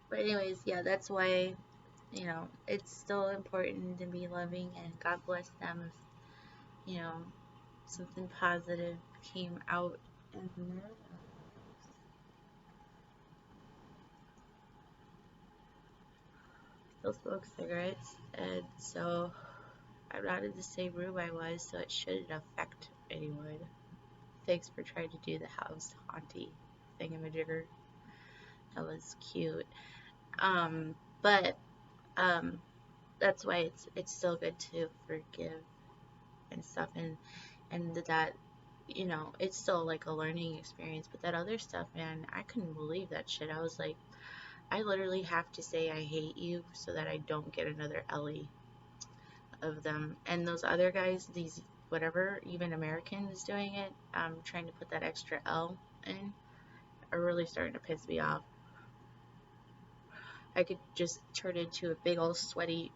But anyways, yeah, that's why, it's still important to be loving, and God bless them if, something positive came out in there. Still smoke cigarettes, and so I'm not in the same room I was, so it shouldn't affect anyone. Thanks for trying to do the house haunty thingamajigger. That was cute. Um, but um, that's why it's still good to forgive and stuff, and that, it's still like a learning experience. But that other stuff, man, I couldn't believe that shit. I was like, I literally have to say I hate you so that I don't get another Ellie of them. And those other guys, these whatever, even Americans doing it, trying to put that extra L in, are really starting to piss me off. I could just turn into a big old sweaty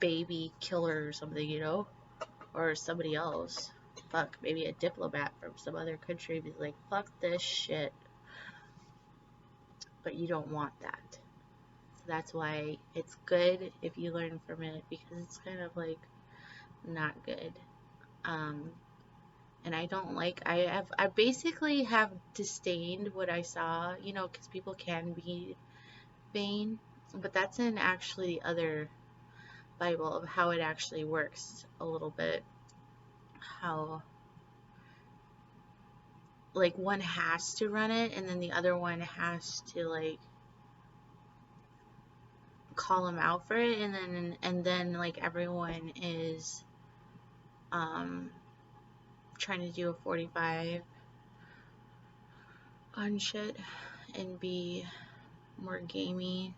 baby killer or something, or somebody else. Fuck, maybe a diplomat from some other country be like, fuck this shit. But you don't want that. So that's why it's good if you learn from it, because it's kind of like not good. Um, and I don't like, I basically have disdained what I saw, because people can be vain, but that's in actually the other Bible of how it actually works a little bit. How, like, one has to run it, and then the other one has to, like, call him out for it, and then like everyone is um trying to do a 45 on shit and be more gamey.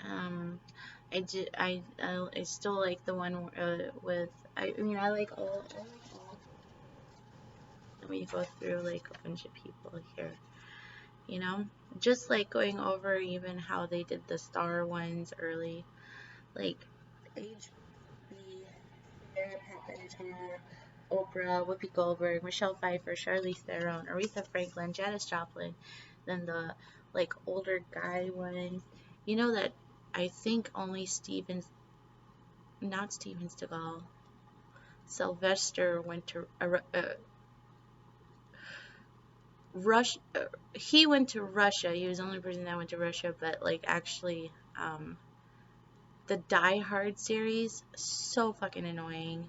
um I still like the one with, I mean, I like all. Let me go through like a bunch of people here, you know just like going over even how they did the star ones early, like HB, Sarah Papenton, Oprah, Whoopi Goldberg, Michelle Pfeiffer, Charlize Theron, Aretha Franklin, Janis Joplin, then the like older guy ones. You know that I think only not Steven Seagal, Sylvester went to Russia. He went to Russia. He was the only person that went to Russia, but like actually, the Die Hard series, so fucking annoying.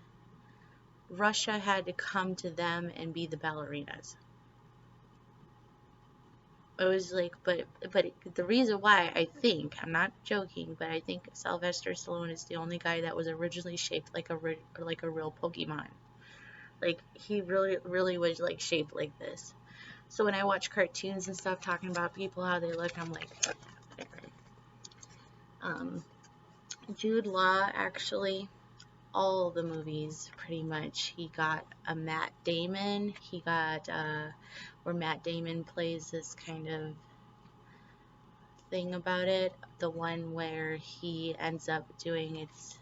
Russia had to come to them and be the ballerinas. It was like, but the reason why, I think, I'm not joking, but I think Sylvester Stallone is the only guy that was originally shaped like a real Pokemon. Like he really was like shaped like this. So when I watch cartoons and stuff talking about people how they look, I'm like, whatever. Um, Jude Law, actually, all the movies pretty much. He got a Matt Damon. He got where Matt Damon plays this kind of thing about it. The one where he ends up doing it's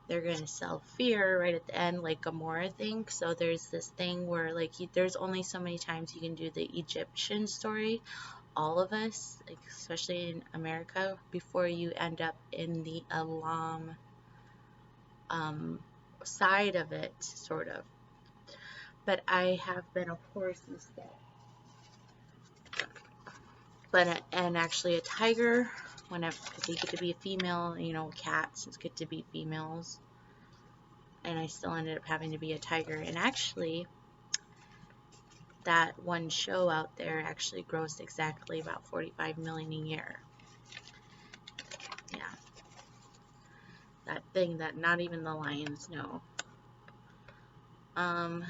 they're gonna sell fear right at the end, like Gamora thing. So there's this thing where like there's only so many times you can do the Egyptian story. All of us, like especially in America, before you end up in the Alam um, side of it, sort of. But I have been a horse instead. But and actually a tiger, because they get to be a female, cats get to be females, and I still ended up having to be a tiger. And actually, that one show out there actually grossed exactly about 45 million a year. Yeah, that thing that not even the lions know. Um,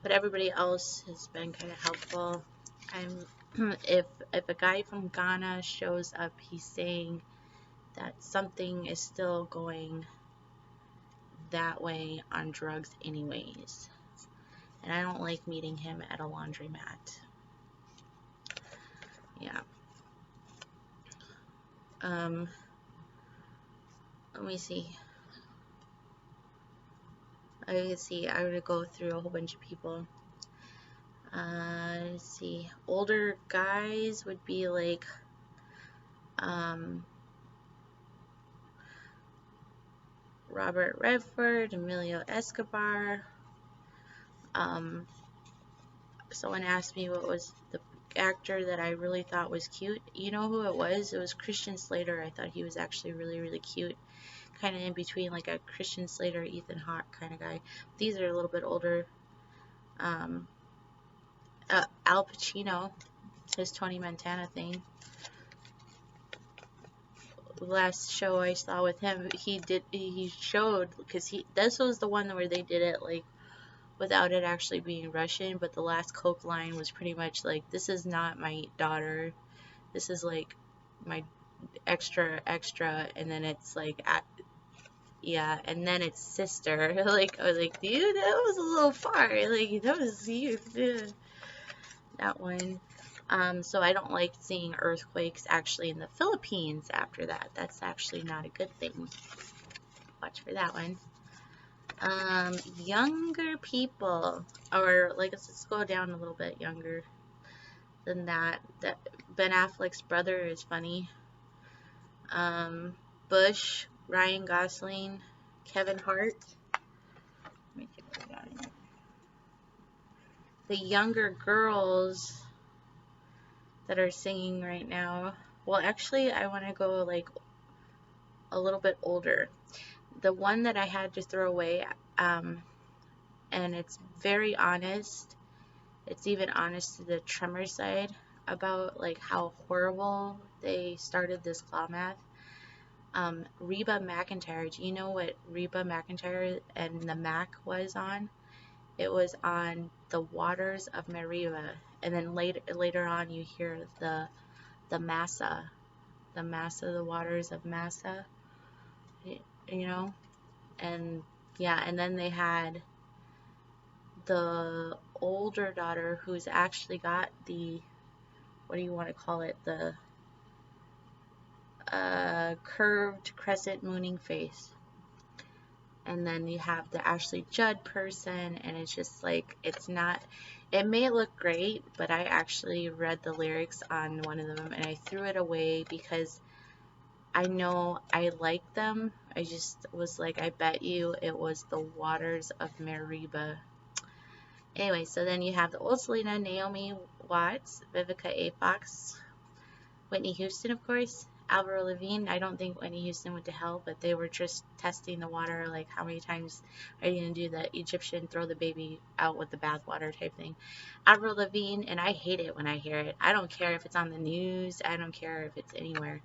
but everybody else has been kind of helpful. I'm if a guy from Ghana shows up, he's saying that something is still going that way on drugs anyways. And I don't like meeting him at a laundromat. Yeah. Um, Let me see. I would go through a whole bunch of people. Let's see. Older guys would be like um, Robert Redford, Emilio Escobar. Um, Someone asked me what was the actor that I really thought was cute. You know who it was? It was Christian Slater. I thought he was actually really, really cute. Kind of in between like a Christian Slater, Ethan Hawke kind of guy. These are a little bit older. Um, Al Pacino, his Tony Montana thing. The last show I saw with him, he showed, because this was the one where they did it like without it actually being Russian, but the last Coke line was pretty much like, this is not my daughter, this is like my extra extra, and then it's like yeah, and then it's sister. Like, I was like, dude, that was a little far. Like, that was you, dude. That one. So I don't like seeing earthquakes actually in the Philippines after that. That's actually not a good thing. Watch for that one. Younger people, or like, let's go down a little bit younger than that. That Ben Affleck's brother is funny. Bush, Ryan Gosling, Kevin Hart. Let me take a look at it. The younger girls that are singing right now. Well, actually, I want to go like a little bit older. The one that I had to throw away, and it's very honest. It's even honest to the Tremor side about like how horrible they started this claw math. Reba McEntire. Do you know what Reba McEntire and the Mac was on? It was on The Waters of Meribah, and then later on you hear the Massa, the Waters of Massa, you know, and yeah, and then they had the older daughter who's actually got the, what do you want to call it, the curved crescent mooning face. And then you have the Ashley Judd person, and it's just like, it's not, it may look great, but I actually read the lyrics on one of them and I threw it away because I know I like them. I just was like, I bet you it was the Waters of Meribah. Anyway, so then you have the old Selena, Naomi Watts, Vivica A. Fox, Whitney Houston, of course, Avril Lavigne. I don't think Whitney Houston went to hell, but they were just testing the water, like how many times are you going to do the Egyptian throw the baby out with the bathwater type thing. Avril Lavigne, and I hate it when I hear it. I don't care if it's on the news. I don't care if it's anywhere.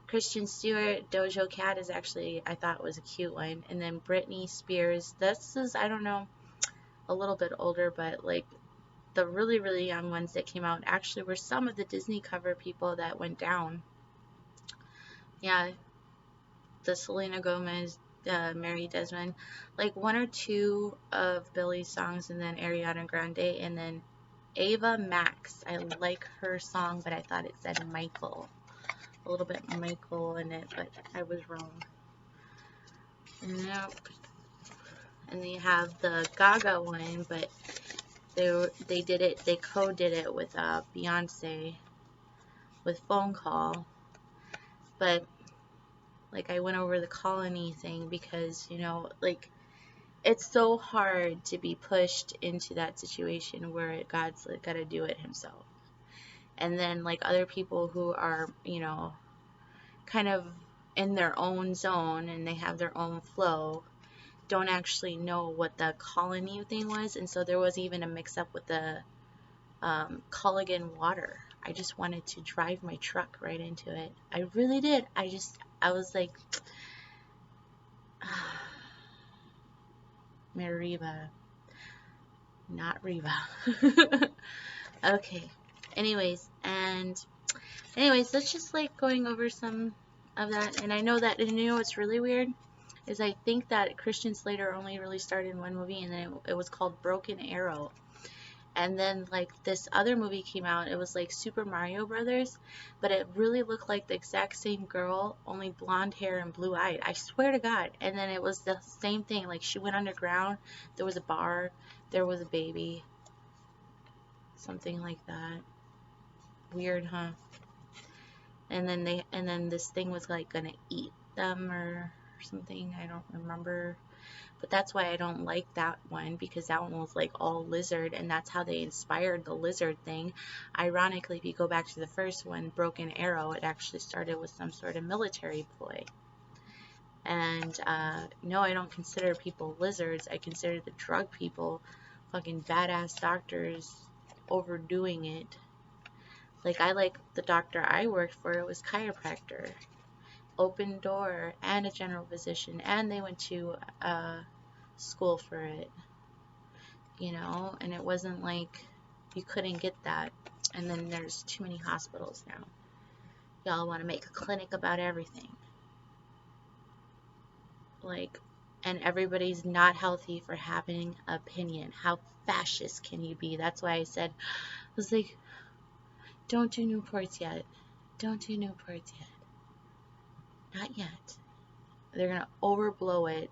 Kristen Stewart, Doja Cat is actually, I thought was a cute one. And then Britney Spears. This is, I don't know, a little bit older, but like the really, really young ones that came out actually were some of the Disney cover people that went down. Yeah, the Selena Gomez, Mary Desmond, like one or two of Billy's songs, and then Ariana Grande, and then Ava Max. I like her song, but I thought it said Michael. A little bit Michael in it, but I was wrong. Nope. And then you have the Gaga one, but they did it, they co-did it with Beyonce with Phone Call. But like, I went over the colony thing because, you know, like, it's so hard to be pushed into that situation where God's like, gotta do it himself. And then like other people who are, you know, kind of in their own zone and they have their own flow, don't actually know what the colony thing was. And so there was even a mix up with the Culligan water. I just wanted to drive my truck right into it. I really did. I was like, Meribah, not Reba. Okay. Anyways, that's just like going over some of that. And I know that, and you know what's really weird is I think that Christian Slater only really started in one movie, and then it was called Broken Arrow. And then like this other movie came out, it was like Super Mario Brothers, but it really looked like the exact same girl, only blonde hair and blue eyed. I swear to God. And then it was the same thing. Like she went underground, there was a bar, there was a baby. something like that. Weird, huh? And then this thing was like gonna eat them or something. I don't remember. But that's why I don't like that one, because that one was like all lizard, and that's how they inspired the lizard thing. Ironically, if you go back to the first one, Broken Arrow, it actually started with some sort of military ploy. And no, I don't consider people lizards. I consider the drug people fucking badass doctors overdoing it. Like, I like the doctor I worked for, it was chiropractor, open door, and a general physician, and they went to school for it, and it wasn't like you couldn't get that. And then there's too many hospitals now. Y'all want to make a clinic about everything. Like, and everybody's not healthy for having an opinion. How fascist can you be? That's why I said, I was like, don't do Newports yet. Don't do Newports yet. Not yet. They're going to overblow it